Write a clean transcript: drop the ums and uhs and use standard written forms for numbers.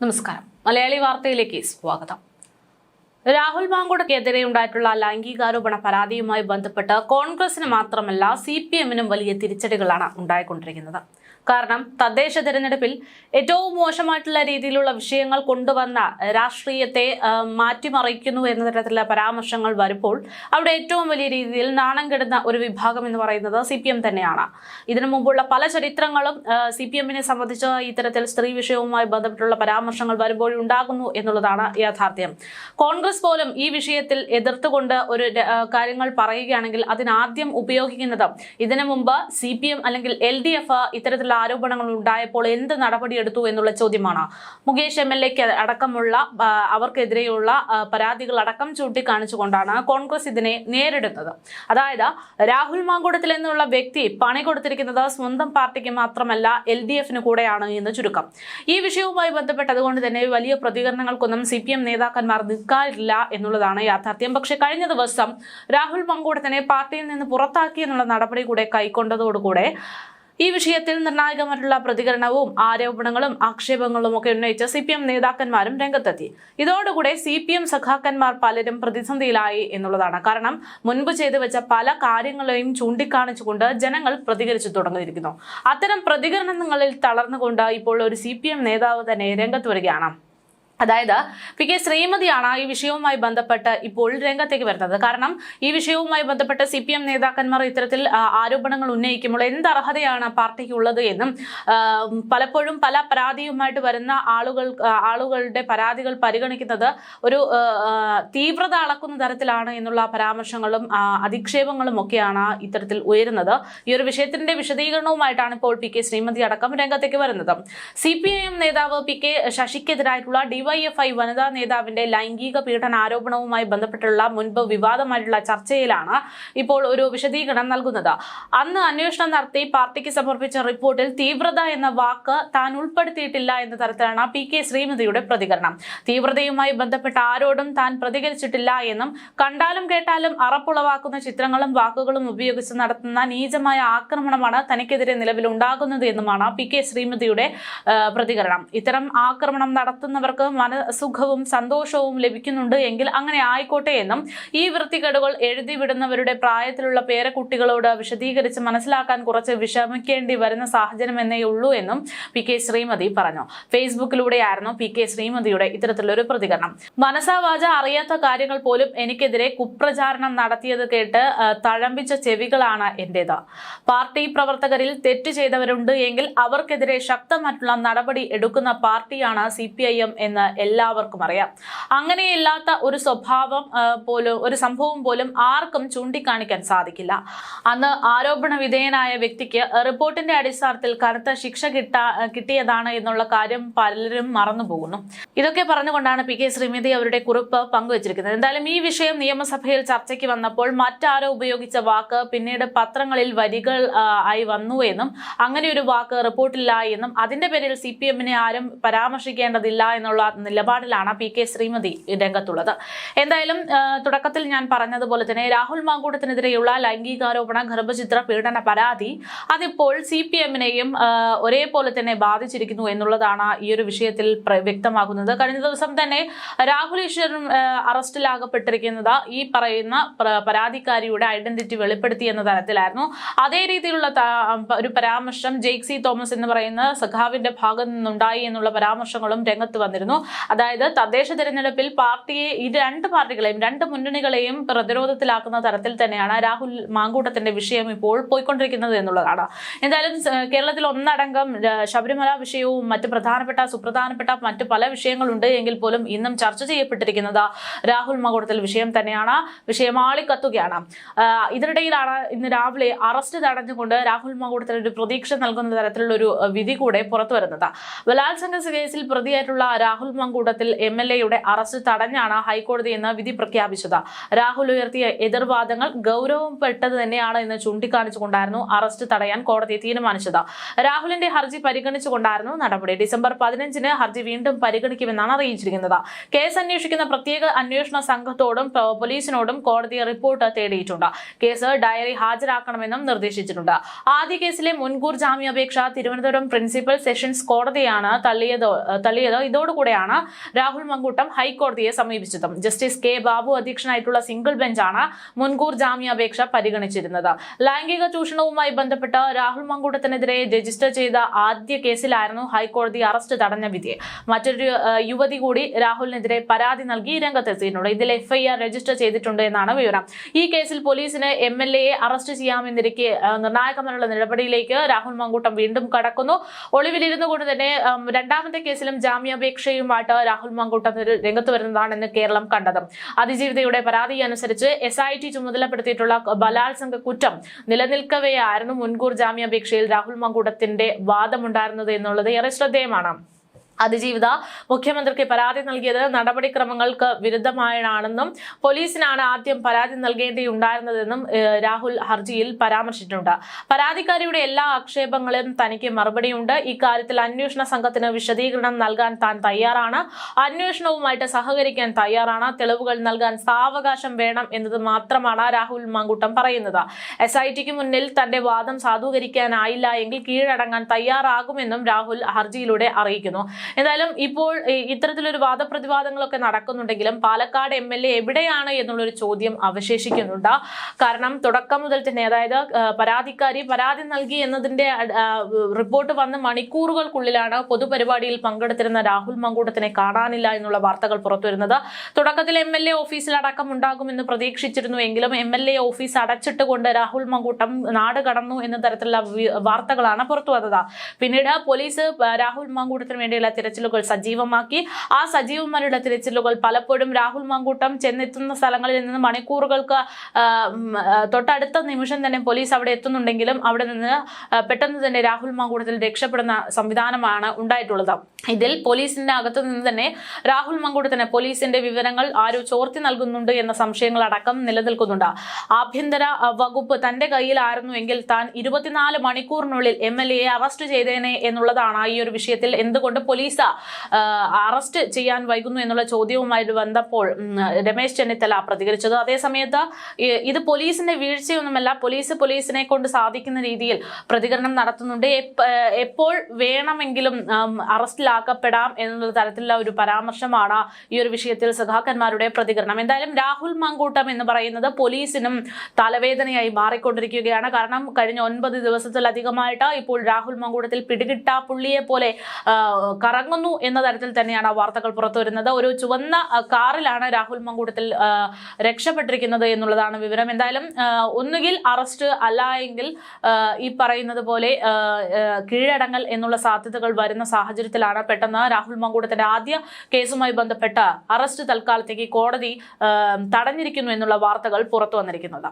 നമസ്കാരം. മലയാളി വാർത്തയിലേക്ക് സ്വാഗതം. രാഹുൽ മാങ്കൂട്ടത്തിനെതിരെ ഉണ്ടായിട്ടുള്ള ലൈംഗികാരോപണ പരാതിയുമായി ബന്ധപ്പെട്ട് കോൺഗ്രസിന് മാത്രമല്ല CPM-നും വലിയ തിരിച്ചടികളാണ് ഉണ്ടായിക്കൊണ്ടിരിക്കുന്നത്. കാരണം തദ്ദേശ തെരഞ്ഞെടുപ്പിൽ ഏറ്റവും മോശമായിട്ടുള്ള രീതിയിലുള്ള വിഷയങ്ങൾ കൊണ്ടുവന്ന രാഷ്ട്രീയത്തെ മാറ്റിമറിക്കുന്നു എന്ന തരത്തിലുള്ള പരാമർശങ്ങൾ വരുമ്പോൾ അവിടെ ഏറ്റവും വലിയ രീതിയിൽ നാണം കെടുന്ന ഒരു വിഭാഗം എന്ന് പറയുന്നത് CPM തന്നെയാണ്. ഇതിനു മുമ്പുള്ള പല ചരിത്രങ്ങളും CPM-നെ സംബന്ധിച്ച് ഇത്തരത്തിൽ സ്ത്രീ വിഷയവുമായി ബന്ധപ്പെട്ടുള്ള പരാമർശങ്ങൾ വരുമ്പോൾ ഉണ്ടാകുന്നു എന്നുള്ളതാണ് യാഥാർത്ഥ്യം. കോൺഗ്രസ് പോലും ഈ വിഷയത്തിൽ എതിർത്തുകൊണ്ട് ഒരു കാര്യങ്ങൾ പറയുകയാണെങ്കിൽ അതിനാദ്യം ഉപയോഗിക്കുന്നത് ഇതിനു മുമ്പ് CPM അല്ലെങ്കിൽ LDF ഇത്തരത്തിലുള്ള ആരോപണങ്ങൾ ഉണ്ടായപ്പോൾ എന്ത് നടപടിയെടുത്തു എന്നുള്ള ചോദ്യമാണ്. മുകേഷ് MLA അടക്കമുള്ള അവർക്കെതിരെയുള്ള പരാതികൾ അടക്കം ചൂണ്ടിക്കാണിച്ചുകൊണ്ടാണ് കോൺഗ്രസ് ഇതിനെ നേരിടുന്നത്. അതായത് രാഹുൽ മാങ്കൂട്ടത്തിൽ എന്നുള്ള വ്യക്തി പണി കൊടുത്തിരിക്കുന്നത് സ്വന്തം പാർട്ടിക്ക് മാത്രമല്ല LDF-ന് കൂടെയാണ് എന്ന് ചുരുക്കം. ഈ വിഷയവുമായി ബന്ധപ്പെട്ടതുകൊണ്ട് തന്നെ വലിയ പ്രതികരണങ്ങൾക്കൊന്നും CPM നേതാക്കന്മാർ നിൽക്കാറില്ല എന്നുള്ളതാണ് യാഥാർത്ഥ്യം. പക്ഷെ കഴിഞ്ഞ ദിവസം രാഹുൽ മാങ്കൂട്ടത്തിനെ പാർട്ടിയിൽ നിന്ന് പുറത്താക്കി എന്നുള്ള നടപടി കൂടെ കൈക്കൊണ്ടതോടുകൂടെ ഈ വിഷയത്തിൽ നിർണായകമായിട്ടുള്ള പ്രതികരണവും ആരോപണങ്ങളും ആക്ഷേപങ്ങളും ഒക്കെ ഉന്നയിച്ച് CPM നേതാക്കന്മാരും രംഗത്തെത്തി. ഇതോടുകൂടെ CPM സഖാക്കന്മാർ പലരും പ്രതിസന്ധിയിലായി എന്നുള്ളതാണ്. കാരണം മുൻപ് ചെയ്തു വെച്ച പല കാര്യങ്ങളെയും ചൂണ്ടിക്കാണിച്ചുകൊണ്ട് ജനങ്ങൾ പ്രതികരിച്ചു തുടങ്ങിയിരിക്കുന്നു. അത്തരം പ്രതികരണങ്ങളിൽ തളർന്നുകൊണ്ട് ഇപ്പോൾ ഒരു CPM നേതാവ് തന്നെ രംഗത്ത് വരികയാണ്. അതായത് PK ശ്രീമതിയാണ് ഈ വിഷയവുമായി ബന്ധപ്പെട്ട് ഇപ്പോൾ രംഗത്തേക്ക് വരുന്നത്. കാരണം ഈ വിഷയവുമായി ബന്ധപ്പെട്ട് CPM നേതാക്കന്മാർ ഇത്തരത്തിൽ ആരോപണങ്ങൾ ഉന്നയിക്കുമ്പോൾ എന്ത് അർഹതയാണ് പാർട്ടിക്ക് ഉള്ളത് എന്നും പലപ്പോഴും പല പരാതിയുമായിട്ട് വരുന്ന ആളുകളുടെ പരാതികൾ പരിഗണിക്കുന്നത് ഒരു തീവ്രത അളക്കുന്ന തരത്തിലാണ് എന്നുള്ള പരാമർശങ്ങളും അധിക്ഷേപങ്ങളും ഒക്കെയാണ് ഇത്തരത്തിൽ ഉയരുന്നത്. ഈ ഒരു വിഷയത്തിന്റെ വിശദീകരണവുമായിട്ടാണ് ഇപ്പോൾ PK ശ്രീമതി അടക്കം രംഗത്തേക്ക് വരുന്നത്. CPIM നേതാവ് PK ശശിക്കെതിരായിട്ടുള്ള DYFI വനിതാ നേതാവിന്റെ ലൈംഗിക പീഡന ആരോപണവുമായി ബന്ധപ്പെട്ടുള്ള മുൻപ് വിവാദമായിട്ടുള്ള ചർച്ചയിലാണ് ഇപ്പോൾ ഒരു വിശദീകരണം നൽകുന്നത്. അന്ന് അന്വേഷണം നടത്തി പാർട്ടിക്ക് സമർപ്പിച്ച റിപ്പോർട്ടിൽ തീവ്രത എന്ന വാക്ക് താൻ ഉൾപ്പെടുത്തിയിട്ടില്ല എന്ന തരത്തിലാണ് PK ശ്രീമതിയുടെ പ്രതികരണം. തീവ്രതയുമായി ബന്ധപ്പെട്ട ആരോടും താൻ പ്രതികരിച്ചിട്ടില്ല എന്നും കണ്ടാലും കേട്ടാലും അറപ്പുളവാക്കുന്ന ചിത്രങ്ങളും വാക്കുകളും ഉപയോഗിച്ച് നടത്തുന്ന നീചമായ ആക്രമണമാണ് തനിക്കെതിരെ നിലവിലുണ്ടാകുന്നത് എന്നുമാണ് PK ശ്രീമതിയുടെ പ്രതികരണം. ഇത്തരം ആക്രമണം നടത്തുന്നവർക്ക് മനസുഖവും സന്തോഷവും ലഭിക്കുന്നുണ്ട് എങ്കിൽ അങ്ങനെ ആയിക്കോട്ടെ എന്നും ഈ വൃത്തികേടുകൾ എഴുതി വിടുന്നവരുടെ പ്രായത്തിലുള്ള പേരക്കുട്ടികളോട് വിശദീകരിച്ച് മനസ്സിലാക്കാൻ കുറച്ച് വിഷമിക്കേണ്ടി വരുന്ന സാഹചര്യം എന്നേ ഉള്ളൂ എന്നും PK ശ്രീമതി പറഞ്ഞു. ഫേസ്ബുക്കിലൂടെയായിരുന്നു PK ശ്രീമതിയുടെ ഇത്തരത്തിലൊരു പ്രതികരണം. മനസാവാച അറിയാത്ത കാര്യങ്ങൾ പോലും എനിക്കെതിരെ കുപ്രചാരണം നടത്തിയത് കേട്ട് തഴമ്പിച്ച ചെവികളാണ് എന്റേത്. പാർട്ടി പ്രവർത്തകരിൽ തെറ്റ് ചെയ്തവരുണ്ട് എങ്കിൽ അവർക്കെതിരെ ശക്തമായിട്ടുള്ള നടപടി എടുക്കുന്ന പാർട്ടിയാണ് CPIM എന്ന് എല്ലാവർക്കും അറിയാം. അങ്ങനെയില്ലാത്ത ഒരു സ്വഭാവം പോലും ഒരു സംഭവം പോലും ആർക്കും ചൂണ്ടിക്കാണിക്കാൻ സാധിക്കില്ല. അന്ന് ആരോപണ വിധേയനായ വ്യക്തിക്ക് റിപ്പോർട്ടിന്റെ അടിസ്ഥാനത്തിൽ കനത്ത ശിക്ഷ കിട്ടിയതാണ് എന്നുള്ള കാര്യം പലരും മറന്നുപോകുന്നു. ഇതൊക്കെ പറഞ്ഞുകൊണ്ടാണ് PK ശ്രീമതി അവരുടെ കുറിപ്പ് പങ്കുവച്ചിരിക്കുന്നത്. എന്തായാലും ഈ വിഷയം നിയമസഭയിൽ ചർച്ചയ്ക്ക് വന്നപ്പോൾ മറ്റാരോ ഉപയോഗിച്ച വാക്ക് പിന്നീട് പത്രങ്ങളിൽ വരികൾ ആയി വന്നു എന്നും അങ്ങനെ ഒരു വാക്ക് റിപ്പോർട്ടില്ല എന്നും അതിന്റെ പേരിൽ CPM-നെ ആരും പരാമർശിക്കേണ്ടതില്ല എന്നുള്ള നിലപാടിലാണ് PK ശ്രീമതി രംഗത്തുള്ളത്. എന്തായാലും തുടക്കത്തിൽ ഞാൻ പറഞ്ഞതുപോലെ തന്നെ രാഹുൽ മാങ്കൂട്ടത്തിനെതിരെയുള്ള ലൈംഗികാരോപണ ഗർഭചിത്ര പീഡന പരാതി അതിപ്പോൾ CPM-നെയും ഒരേപോലെ തന്നെ ബാധിച്ചിരിക്കുന്നു എന്നുള്ളതാണ് ഈ ഒരു വിഷയത്തിൽ വ്യക്തമാകുന്നത്. കഴിഞ്ഞ ദിവസം തന്നെ രാഹുൽ ഈശ്വരൻ അറസ്റ്റിലാകപ്പെട്ടിരിക്കുന്നത് ഈ പറയുന്ന പരാതിക്കാരിയുടെ ഐഡന്റിറ്റി വെളിപ്പെടുത്തി എന്ന തരത്തിലായിരുന്നു. അതേ രീതിയിലുള്ള ഒരു പരാമർശം ജെയ്ക്സി തോമസ് എന്ന് പറയുന്ന സഖാവിന്റെ ഭാഗത്ത് നിന്നുണ്ടായി എന്നുള്ള പരാമർശങ്ങളും രംഗത്ത് വന്നിരുന്നു. അതായത് തദ്ദേശ തെരഞ്ഞെടുപ്പിൽ പാർട്ടിയെ ഈ രണ്ട് പാർട്ടികളെയും രണ്ട് മുന്നണികളെയും പ്രതിരോധത്തിലാക്കുന്ന തരത്തിൽ തന്നെയാണ് രാഹുൽ മാങ്കൂട്ടത്തിന്റെ വിഷയം ഇപ്പോൾ പോയിക്കൊണ്ടിരിക്കുന്നത് എന്നുള്ളതാണ്. എന്തായാലും കേരളത്തിൽ ഒന്നടങ്കം ശബരിമല വിഷയവും മറ്റ് സുപ്രധാനപ്പെട്ട മറ്റു പല വിഷയങ്ങളുണ്ട് എങ്കിൽ പോലും ഇന്നും ചർച്ച ചെയ്യപ്പെട്ടിരിക്കുന്നത് രാഹുൽ മാങ്കൂട്ടത്തിൽ വിഷയം തന്നെയാണ്. വിഷയം ആളിക്കത്തുകയാണ്. ഇതിനിടയിലാണ് ഇന്ന് രാവിലെ അറസ്റ്റ് തടഞ്ഞുകൊണ്ട് രാഹുൽ മാങ്കൂട്ടത്തിൽ ഒരു പ്രതീക്ഷ നൽകുന്ന തരത്തിലുള്ള ഒരു വിധി കൂടെ പുറത്തു വരുന്നത്. ബലാത്സംഗ കേസിൽ പ്രതിയായിട്ടുള്ള രാഹുൽ മങ്കൂട്ടത്തിൽ MLA-യുടെ അറസ്റ്റ് തടഞ്ഞാണ് ഹൈക്കോടതി ഇന്ന് വിധി പ്രഖ്യാപിച്ചത്. രാഹുൽ ഉയർത്തിയ എതിർവാദങ്ങൾ ഗൗരവപ്പെട്ടത് തന്നെയാണ് എന്ന് ചൂണ്ടിക്കാണിച്ചുകൊണ്ടായിരുന്നു അറസ്റ്റ് തടയാൻ കോടതി തീരുമാനിച്ചത്. രാഹുലിന്റെ ഹർജി പരിഗണിച്ചുകൊണ്ടായിരുന്നു നടപടി. ഡിസംബർ 15-ന് ഹർജി വീണ്ടും പരിഗണിക്കുമെന്നാണ് അറിയിച്ചിരിക്കുന്നത്. കേസ് അന്വേഷിക്കുന്ന പ്രത്യേക അന്വേഷണ സംഘത്തോടും പോലീസിനോടും കോടതി റിപ്പോർട്ട് തേടിയിട്ടുണ്ട്. കേസ് ഡയറി ഹാജരാക്കണമെന്നും നിർദ്ദേശിച്ചിട്ടുണ്ട്. ആദ്യ കേസിലെ മുൻകൂർ ജാമ്യാപേക്ഷ തിരുവനന്തപുരം പ്രിൻസിപ്പൽ സെഷൻസ് കോടതിയാണ് തള്ളിയത്. ഇതോടുകൂടെയാണ് രാഹുൽ മങ്കൂട്ടം ഹൈക്കോടതിയെ സമീപിച്ചത്. Justice K. ബാബു അധ്യക്ഷനായിട്ടുള്ള സിംഗിൾ ബെഞ്ചാണ് മുൻകൂർ ജാമ്യാപേക്ഷ പരിഗണിച്ചിരുന്നത്. ലൈംഗിക ചൂഷണവുമായി ബന്ധപ്പെട്ട് രാഹുൽ മങ്കൂട്ടത്തിനെതിരെ രജിസ്റ്റർ ചെയ്ത ആദ്യ കേസിലായിരുന്നു ഹൈക്കോടതി അറസ്റ്റ് തടഞ്ഞ വിധി. മറ്റൊരു യുവതി കൂടി രാഹുലിനെതിരെ പരാതി നൽകി രംഗത്തെത്തിയിട്ടുണ്ട്. ഇതിൽ FIR രജിസ്റ്റർ ചെയ്തിട്ടുണ്ട് എന്നാണ് വിവരം. ഈ കേസിൽ പോലീസിന് MLA-യെ അറസ്റ്റ് ചെയ്യാമെന്നിരിക്കെ നിർണായകമായുള്ള നടപടിയിലേക്ക് രാഹുൽ മങ്കൂട്ടം വീണ്ടും കടക്കുന്നു. ഒളിവിലിരുന്നു കൊണ്ട് തന്നെ രണ്ടാമത്തെ കേസിലും ജാമ്യാപേക്ഷയുമായിട്ട് രാഹുൽ മങ്കൂട്ടം രംഗത്ത് വരുന്നതാണെന്ന് കേരളം കണ്ടത്. അതിജീവിതയുടെ പരാതി അനുസരിച്ച് SIT ചുമതലപ്പെടുത്തിയിട്ടുള്ള ബലാത്സംഗ കുറ്റം നിലനിൽക്കവെയായിരുന്നു മുൻകൂർ ജാമ്യാപേക്ഷയിൽ രാഹുൽ മങ്കൂട്ടത്തിന്റെ വാദമുണ്ടായിരുന്നത് എന്നുള്ളത് ഏറെ ശ്രദ്ധേയമാണ്. അതിജീവിത മുഖ്യമന്ത്രിക്ക് പരാതി നൽകിയത് നടപടിക്രമങ്ങൾക്ക് വിരുദ്ധമായാണെന്നും പോലീസിനാണ് ആദ്യം പരാതി നൽകേണ്ടിയുണ്ടായിരുന്നതെന്നും രാഹുൽ ഹർജിയിൽ പരാമർശിച്ചിട്ടുണ്ട്. പരാതിക്കാരിയുടെ എല്ലാ ആക്ഷേപങ്ങളും തനിക്ക് മറുപടിയുണ്ട്. ഇക്കാര്യത്തിൽ അന്വേഷണ സംഘത്തിന് വിശദീകരണം നൽകാൻ താൻ തയ്യാറാണ്. അന്വേഷണവുമായിട്ട് സഹകരിക്കാൻ തയ്യാറാണ്. തെളിവുകൾ നൽകാൻ സാവകാശം വേണം എന്നത് മാത്രമാണ് രാഹുൽ മങ്കൂട്ടം പറയുന്നത്. SITക്ക് മുന്നിൽ തന്റെ വാദം സാധൂകരിക്കാനായില്ല എങ്കിൽ കീഴടങ്ങാൻ തയ്യാറാകുമെന്നും രാഹുൽ ഹർജിയിലൂടെ അറിയിക്കുന്നു. എന്തായാലും ഇപ്പോൾ ഇത്തരത്തിലൊരു വാദപ്രതിവാദങ്ങളൊക്കെ നടക്കുന്നുണ്ടെങ്കിലും പാലക്കാട് MLA എവിടെയാണ് എന്നുള്ളൊരു ചോദ്യം അവശേഷിക്കുന്നുണ്ട്. കാരണം തുടക്കം മുതൽ തന്നെ, അതായത് പരാതിക്കാരി പരാതി നൽകി എന്നതിന്റെ റിപ്പോർട്ട് വന്ന് മണിക്കൂറുകൾക്കുള്ളിലാണ് പൊതുപരിപാടിയിൽ പങ്കെടുത്തിരുന്ന രാഹുൽ മങ്കൂട്ടത്തിനെ കാണാനില്ല എന്നുള്ള വാർത്തകൾ പുറത്തുവരുന്നത്. തുടക്കത്തിൽ MLA ഓഫീസിൽ അടക്കം ഉണ്ടാകുമെന്ന് പ്രതീക്ഷിച്ചിരുന്നുവെങ്കിലും MLA ഓഫീസ് അടച്ചിട്ടുകൊണ്ട് രാഹുൽ മങ്കൂട്ടം നാട് കടന്നു എന്ന തരത്തിലുള്ള വാർത്തകളാണ് പുറത്തു വന്നത്. പിന്നീട് പോലീസ് രാഹുൽ മങ്കൂട്ടത്തിന് വേണ്ടിയുള്ള തിരച്ചിലുകൾ സജീവമാക്കി. ആ സജീവമായുള്ള തിരച്ചിലുകൾ പലപ്പോഴും രാഹുൽ മങ്കൂട്ടം ചെന്നെത്തുന്ന സ്ഥലങ്ങളിൽ നിന്ന് മണിക്കൂറുകൾക്ക് തൊട്ടടുത്ത നിമിഷം തന്നെ പോലീസ് അവിടെ എത്തുന്നുണ്ടെങ്കിലും അവിടെ നിന്ന് പെട്ടെന്ന് തന്നെ രാഹുൽ മങ്കൂട്ടത്തിൽ രക്ഷപ്പെടുന്ന സംവിധാനമാണ് ഉണ്ടായിട്ടുള്ളത്. ഇതിൽ പോലീസിന്റെ അകത്തു നിന്ന് തന്നെ രാഹുൽ മങ്കൂട്ടത്തിന് പോലീസിന്റെ വിവരങ്ങൾ ആരോ ചോർത്തി നൽകുന്നുണ്ട് എന്ന സംശയങ്ങൾ അടക്കം നിലനിൽക്കുന്നുണ്ട്. ആഭ്യന്തര വകുപ്പ് തന്റെ കയ്യിലായിരുന്നുവെങ്കിൽ താൻ 24 മണിക്കൂറിനുള്ളിൽ MLA-യെ അറസ്റ്റ് ചെയ്തേനെ എന്നുള്ളതാണ് ഈ ഒരു വിഷയത്തിൽ എന്തുകൊണ്ട് പോലീസ് അറസ്റ്റ് ചെയ്യാൻ വൈകുന്നു എന്നുള്ള ചോദ്യവുമായി വന്നപ്പോൾ രമേശ് ചെന്നിത്തല പ്രതികരിച്ചത്. അതേസമയത്ത് ഇത് പോലീസിന്റെ വീഴ്ചയൊന്നുമല്ല, പോലീസിനെ കൊണ്ട് സാധിക്കുന്ന രീതിയിൽ പ്രതികരണം നടത്തുന്നുണ്ട്. എപ്പോൾ വേണമെങ്കിലും അറസ്റ്റിലാക്കപ്പെടാം എന്നുള്ള തരത്തിലുള്ള ഒരു പരാമർശമാണ് ഈ ഒരു വിഷയത്തിൽ സഖാക്കന്മാരുടെ പ്രതികരണം. എന്തായാലും രാഹുൽ മങ്കൂട്ടം എന്ന് പറയുന്നത് പോലീസിനും തലവേദനയായി മാറിക്കൊണ്ടിരിക്കുകയാണ്. കാരണം കഴിഞ്ഞ 9 ദിവസത്തിലധികമായിട്ട് ഇപ്പോൾ രാഹുൽ മങ്കൂട്ടത്തിൽ പിടികിട്ട പുള്ളിയെ പോലെ കറങ്ങുന്നു എന്ന തരത്തിൽ തന്നെയാണ് വാർത്തകൾ പുറത്തു വരുന്നത്. ഒരു ചുവന്ന കാറിലാണ് രാഹുൽ മങ്കൂട്ടത്തിൽ രക്ഷപ്പെട്ടിരിക്കുന്നത് എന്നുള്ളതാണ് വിവരം. എന്തായാലും ഒന്നുകിൽ അറസ്റ്റ്, അല്ല എങ്കിൽ ഈ പറയുന്നത് പോലെ കീഴടങ്ങൽ എന്നുള്ള സാധ്യതകൾ വരുന്ന സാഹചര്യത്തിലാണ് പെട്ടെന്ന് രാഹുൽ മങ്കൂട്ടത്തിന്റെ ആദ്യ കേസുമായി ബന്ധപ്പെട്ട അറസ്റ്റ് തൽക്കാലത്തേക്ക് കോടതി തടഞ്ഞിരിക്കുന്നു എന്നുള്ള വാർത്തകൾ പുറത്തു വന്നിരിക്കുന്നത്.